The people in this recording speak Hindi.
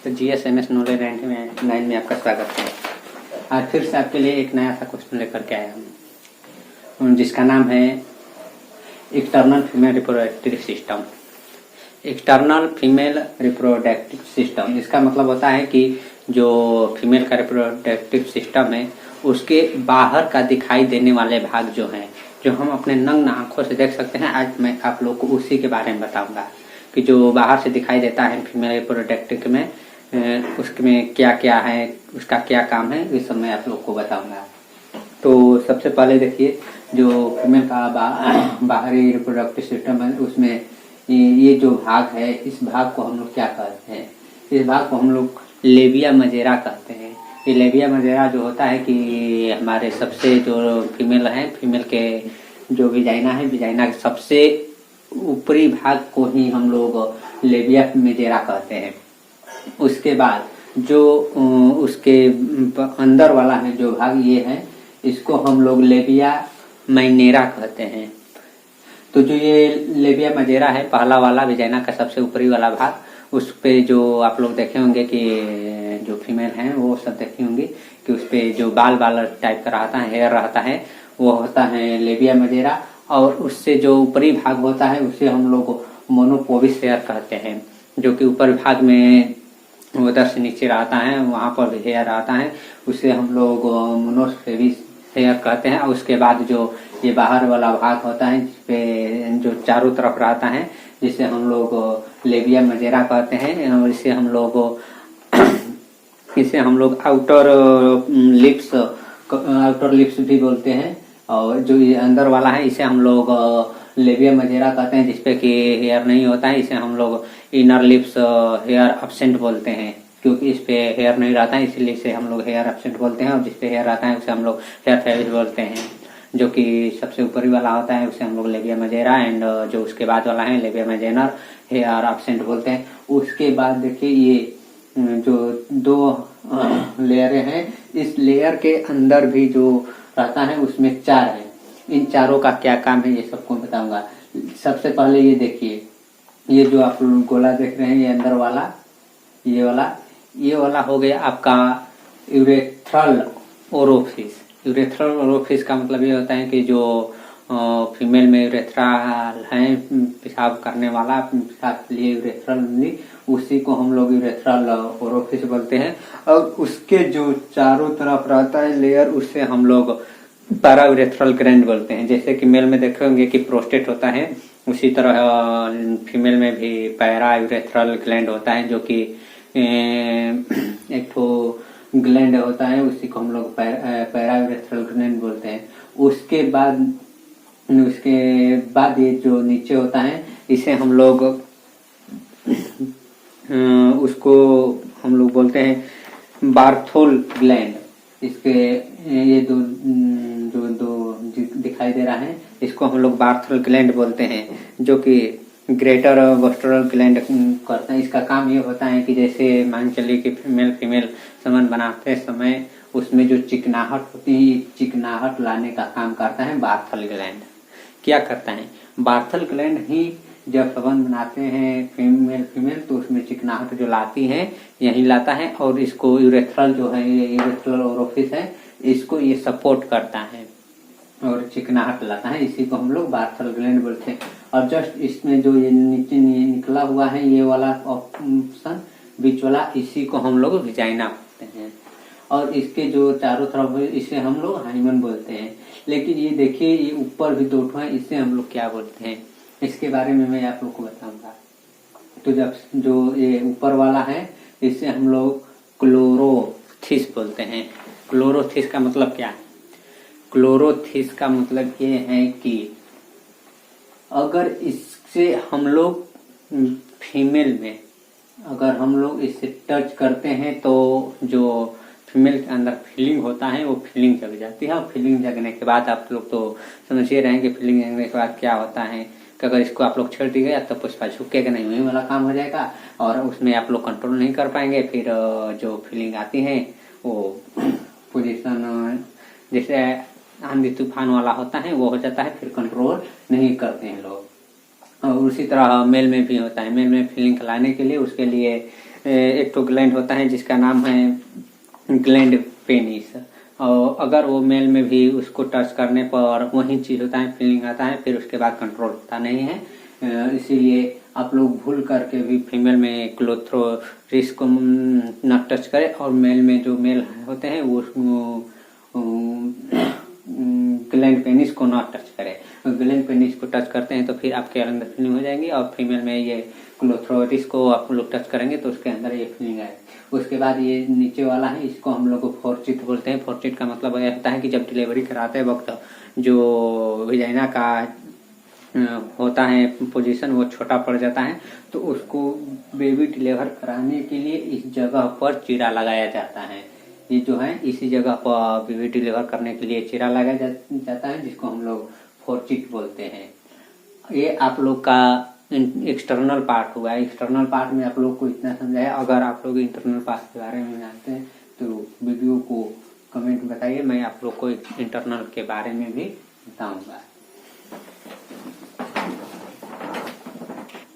तो GSMS नॉलेज 99 में आपका स्वागत है। आज फिर से आपके लिए एक नया सा क्वेश्चन लेकर के आया हूँ, जिसका नाम है external female reproductive system. External female reproductive system, इसका मतलब होता है कि जो फीमेल का रिप्रोडक्टिव सिस्टम है उसके बाहर का दिखाई देने वाले भाग जो हैं, जो हम अपने नग्न आंखों से देख सकते हैं। आज मैं आप लोग को उसी के बारे में बताऊंगा कि जो बाहर से दिखाई देता है फीमेल रिप्रोडक्टिव में, उसमें क्या क्या है, उसका क्या काम है, इस सब मैं आप लोग को बताऊंगा। तो सबसे पहले देखिए, जो फीमेल का बाहरी रिप्रोडक्टिव सिस्टम है उसमें ये जो भाग है, इस भाग को हम लोग क्या कहते हैं? इस भाग को हम लोग लेबिया मजेरा कहते हैं। ये लेबिया मजेरा जो होता है कि हमारे सबसे जो फीमेल है, फीमेल के जो विजाइना है, विजाइना के सबसे ऊपरी भाग को ही हम लोग लेबिया मजेरा कहते हैं। उसके बाद जो उसके अंदर वाला है जो भाग ये है, इसको हम लोग लेबिया माइनेरा कहते हैं। तो जो ये लेबिया मजेरा है, पहला वाला विजाइना का सबसे ऊपरी वाला भाग, उस पे जो आप लोग देखे होंगे कि जो फीमेल हैं वो सब देखे होंगे कि उस पे जो बाल टाइप का रहता है, हेयर रहता है, वो होता है लेबिया मजेरा। और उससे जो ऊपरी भाग होता है उसे हम लोग मोनोपोविस हेयर कहते हैं, जो कि ऊपर भाग में उधर से नीचे रहता है, वहां पर भी हेयर आता है, उसे हम लोग मोनोपोविस हेयर कहते हैं। और उसके बाद जो ये बाहर वाला भाग होता है जिसपे जो चारों तरफ रहता है, जिसे हम लोग लेबिया मजेरा कहते हैं। और इसे हम लोग आउटर लिप्स भी बोलते हैं। और जो ये अंदर वाला है इसे हम लोग लेबिया मजेरा कहते हैं, जिसपे कि हेयर नहीं होता है। इसे हम लोग इनर लिप्स हेयर एब्सेंट बोलते हैं, क्योंकि इस पे हेयर नहीं रहता है, इसलिए इसे हम लोग हेयर एब्सेंट बोलते हैं। और जिसपे हेयर रहता है उसे हम लोग हेयर फेविस बोलते हैं। जो कि सबसे ऊपरी वाला होता है उसे हम लोग लेबिया मजेरा, एंड जो उसके बाद वाला है लेबिया मजेनर हेयर एब्सेंट बोलते हैं। उसके बाद देखिए, ये जो दो लेयरें हैं, इस लेयर के अंदर भी जो रहता है उसमें चार है। इन चारों का क्या काम है ये सबको बताऊंगा। सबसे पहले ये देखिए, ये जो आप गोला देख रहे हैं, ये अंदर वाला, ये वाला हो गया आपका यूरेथ्रल ओरोफिस। यूरेथ्रल ओरोफिस का मतलब ये होता है कि जो फीमेल में यूरेथ्रा है, पेशाब करने वाला, पेशाब के लिए यूरेथ्रल, उसी को हम लोग यूरेथ्रल ओरोफिस बोलते हैं। और उसके जो चारों तरफ रहता है लेयर, उससे हम लोग पैरा यूरेथ्रल ग्लैंड बोलते हैं। जैसे कि मेल में देखे होंगे कि प्रोस्टेट होता है, उसी तरह फीमेल में भी पैरा यूरेथ्रल ग्लैंड होता है, जो कि एक तो ग्लैंड होता है, उसी को हम लोग पैरा यूरेथ्रल ग्लैंड बोलते हैं। उसके बाद ये जो नीचे होता है, इसे हम लोग उसको हम लोग बोलते हैं बार्थोल ग्लैंड। इसके ये दो दिखाई दे रहा है, इसको हम लोग बार्थोल ग्लैंड बोलते हैं, जो कि ग्रेटर वोस्ट्रल ग्लैंड करते हैं। इसका काम ये होता है कि जैसे मान चलिए कि फीमेल संबंध बनाते समय उसमें जो चिकनाहट होती है, चिकनाहट लाने का काम करता है बार्थल ग्लैंड। क्या करता है? बार्थल ग्लैंड ही जब संबंध बनाते हैं फीमेल तो उसमें चिकनाहट जो लाती है, यही लाता है। और इसको यूरेथ्रल जो है, ये यूरेथ्रल ओरोफिस है, इसको ये सपोर्ट करता है और चिकनाहट लाता है। इसी को हम लोग बार्थल ग्लैंड बोलते हैं। और जस्ट इसमें जो ये नीचे निकला हुआ है, ये वाला ऑप्शन बीच वाला, इसी को हम लोग विजाइना बोलते हैं। और इसके जो चारों तरफ है, इसे हम लोग हाइमन बोलते हैं। लेकिन ये देखिए, ये ऊपर भी दो है, इसे हम लोग क्या बोलते हैं, इसके बारे में मैं आप लोग को बताऊंगा। तो जब जो ये ऊपर वाला है, इसे हम लोग क्लोरोथिस बोलते हैं। क्लोरोथिस का मतलब क्या है? क्लोरोथिस का मतलब ये है कि अगर इससे हम लोग फीमेल में, अगर हम लोग इससे टच करते हैं तो जो फीमेल के अंदर फीलिंग होता है वो फीलिंग जग जाती है। और फीलिंग जगने के बाद आप लोग तो समझिए रहे हैं कि फीलिंग जगने के बाद क्या होता है कि अगर इसको आप लोग छेड़ दिए तो पुष्पा झुकेगा नहीं, वही वाला काम हो जाएगा और उसमें आप लोग कंट्रोल नहीं कर पाएंगे। फिर जो फीलिंग आती है वो पोजीशन जैसे आंधी तूफान वाला होता है वो हो जाता है, फिर कंट्रोल नहीं करते हैं लोग। और उसी तरह मेल में भी होता है। मेल में फीलिंग लाने के लिए उसके लिए एक तो ग्लैंड होता है जिसका नाम है ग्लैंड पेनिस, और अगर वो मेल में भी उसको टच करने पर वही चीज होता है, फीलिंग आता है, फिर उसके बाद कंट्रोल होता नहीं है। इसीलिए आप लोग भूल करके भी फीमेल में क्लोथ्रोरिस को न टच करें, और मेल में जो मेल होते हैं वो ग्लैंड पेनिस को ना टच करें। ग्लैंड पेनिस को टच करते हैं तो फिर आपके अंदर फीलिंग हो जाएंगी, और फीमेल में ये क्लोथ्रोरिस को आप लोग टच करेंगे तो उसके अंदर ये फीलिंग आएगी। उसके बाद ये नीचे वाला है, इसको हम लोग फोर्चिट बोलते हैं। फोर्चिट का मतलब यह होता है कि जब डिलीवरी कराते वक्त जो विजाइना का होता है पोजीशन वो छोटा पड़ जाता है, तो उसको बेबी डिलीवर कराने के लिए इस जगह पर चीरा लगाया जाता है। ये जो है इसी जगह पर बेबी डिलीवर करने के लिए चीरा लगाया जाता है, जिसको हम लोग फोर्चिट बोलते हैं। ये आप लोग का एक्सटर्नल पार्ट हुआ। एक्सटर्नल पार्ट में आप लोग को इतना समझाया। अगर आप लोग इंटरनल पार्ट के बारे में जानते हैं तो वीडियो को कमेंट बताइए, मैं आप लोग को इंटरनल के बारे में भी बताऊंगा।